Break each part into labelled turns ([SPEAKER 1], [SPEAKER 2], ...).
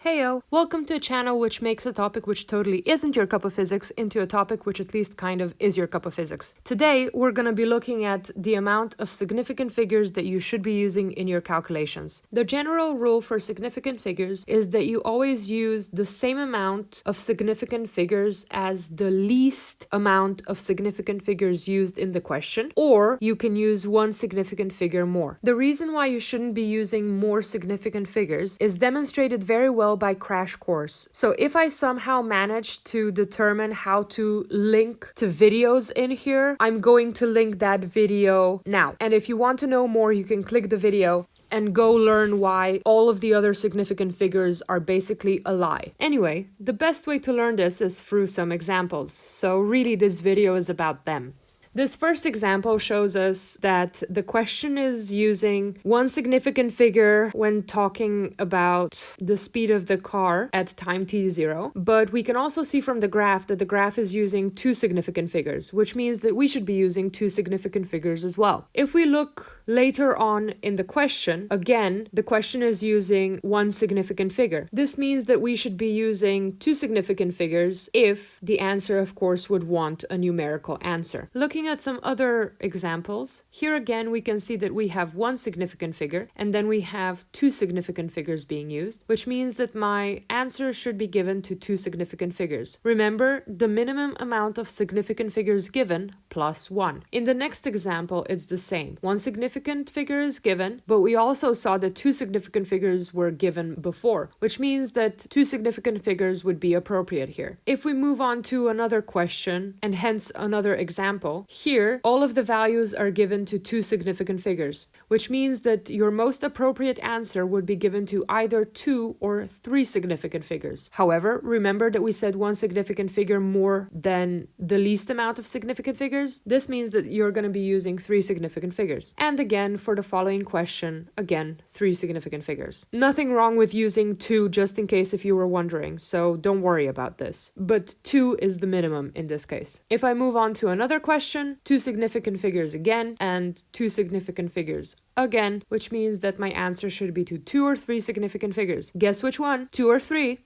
[SPEAKER 1] Heyo! Welcome to a channel which makes a topic which totally isn't your cup of physics into a topic which at least kind of is your cup of physics. Today, we're going to be looking at the amount of significant figures that you should be using in your calculations. The general rule for significant figures is that you always use the same amount of significant figures as the least amount of significant figures used in the question, or you can use one significant figure more. The reason why you shouldn't be using more significant figures is demonstrated very well by Crash Course. So if I somehow manage to determine how to link to videos in here, I'm going to link that video now. And if you want to know more, you can click the video and go learn why all of the other significant figures are basically a lie. Anyway, the best way to learn this is through some examples. So really this video is about them. This first example shows us that the question is using one significant figure when talking about the speed of the car at time t0, but we can also see from the graph that the graph is using two significant figures, which means that we should be using two significant figures as well. If we look later on in the question, again, the question is using one significant figure. This means that we should be using two significant figures if the answer, of course, would want a numerical answer. Looking at some other examples, here again we can see that we have one significant figure and then we have two significant figures being used, which means that my answer should be given to two significant figures. Remember, the minimum amount of significant figures given plus 1. In the next example, it's the same. One significant figure is given, but we also saw that two significant figures were given before, which means that two significant figures would be appropriate here. If we move on to another question, and hence another example, here, all of the values are given to two significant figures, which means that your most appropriate answer would be given to either two or three significant figures. However, remember that we said one significant figure more than the least amount of significant figures. This means that you're going to be using three significant figures. And again, for the following question, again, three significant figures. Nothing wrong with using two, just in case if you were wondering, so don't worry about this. But two is the minimum in this case. If I move on to another question, two significant figures again, and two significant figures again, which means that my answer should be to two or three significant figures. Guess which one? Two or three?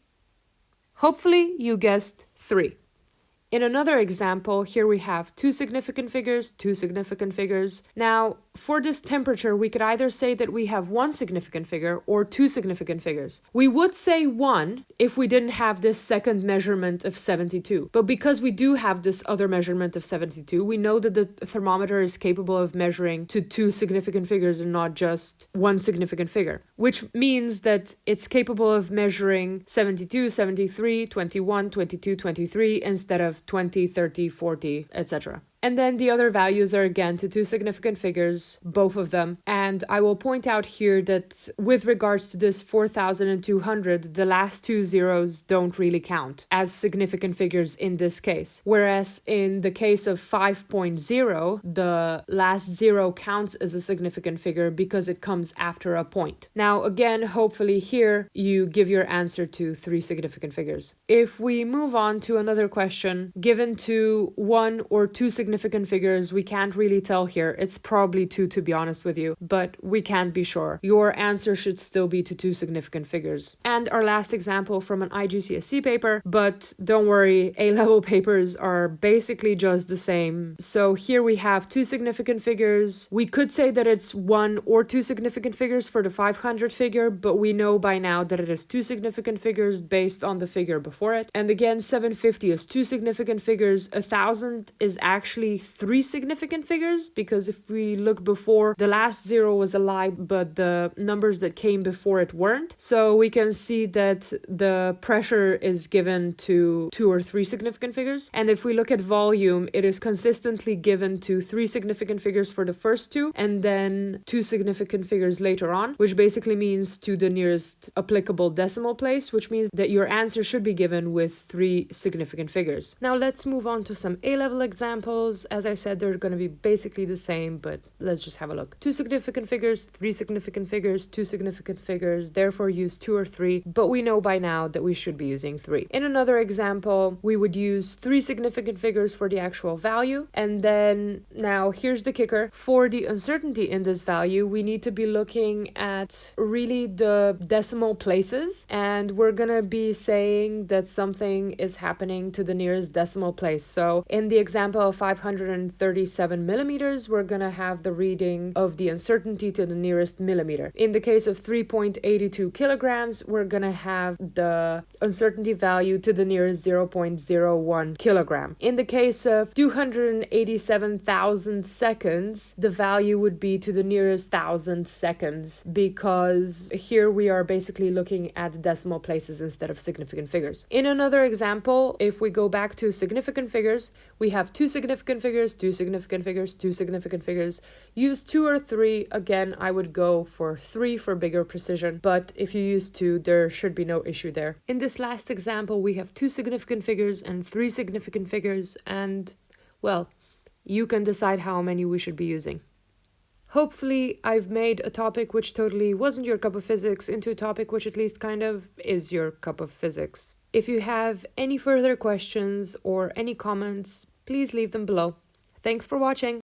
[SPEAKER 1] Hopefully you guessed three. In another example, here we have two significant figures, two significant figures. Now, for this temperature, we could either say that we have one significant figure or two significant figures. We would say one if we didn't have this second measurement of 72. But because we do have this other measurement of 72, we know that the thermometer is capable of measuring to two significant figures and not just one significant figure, which means that it's capable of measuring 72, 73, 21, 22, 23 instead of 20, 30, 40, etc. And then the other values are again to two significant figures, both of them. And I will point out here that with regards to this 4,200, the last two zeros don't really count as significant figures in this case. Whereas in the case of 5.0, the last zero counts as a significant figure because it comes after a point. Now, again, hopefully here you give your answer to three significant figures. If we move on to another question, given to one or two significant figures, we can't really tell here. It's probably two, to be honest with you, but we can't be sure. Your answer should still be to two significant figures. And our last example from an IGCSE paper, but don't worry, A-level papers are basically just the same. So here we have two significant figures. We could say that it's one or two significant figures for the 500 figure, but we know by now that it is two significant figures based on the figure before it. And again, 750 is two significant figures. 1,000 is actually three significant figures, because if we look before, the last zero was a lie, but the numbers that came before it weren't. So we can see that the pressure is given to two or three significant figures. And if we look at volume, it is consistently given to three significant figures for the first two, and then two significant figures later on, which basically means to the nearest applicable decimal place, which means that your answer should be given with three significant figures. Now let's move on to some A-level examples. examples, as I said, they're going to be basically the same, but let's just have a look. 2 significant figures, 3 significant figures, 2 significant figures, therefore use 2 or 3, but we know by now that we should be using 3. In another example, we would use 3 significant figures for the actual value, and then now here's the kicker. For the uncertainty in this value, we need to be looking at really the decimal places, and we're gonna be saying that something is happening to the nearest decimal place. So in the example of 537 millimeters, we're gonna have the reading of the uncertainty to the nearest millimeter. In the case of 3.82 kilograms, we're gonna have the uncertainty value to the nearest 0.01 kilogram. In the case of 287,000 seconds, the value would be to the nearest 1,000 seconds, because here we are basically looking at decimal places instead of significant figures. In another example, if we go back to significant figures, we have 2 significant figures, 2 significant figures, 2 significant figures. Use 2 or 3. Again, I would go for 3 for bigger precision, but if you use 2, there should be no issue there. In this last example, we have 2 significant figures and 3 significant figures, and, well, you can decide how many we should be using. Hopefully, I've made a topic which totally wasn't your cup of physics into a topic which at least kind of is your cup of physics. If you have any further questions or any comments, please leave them below. Thanks for watching!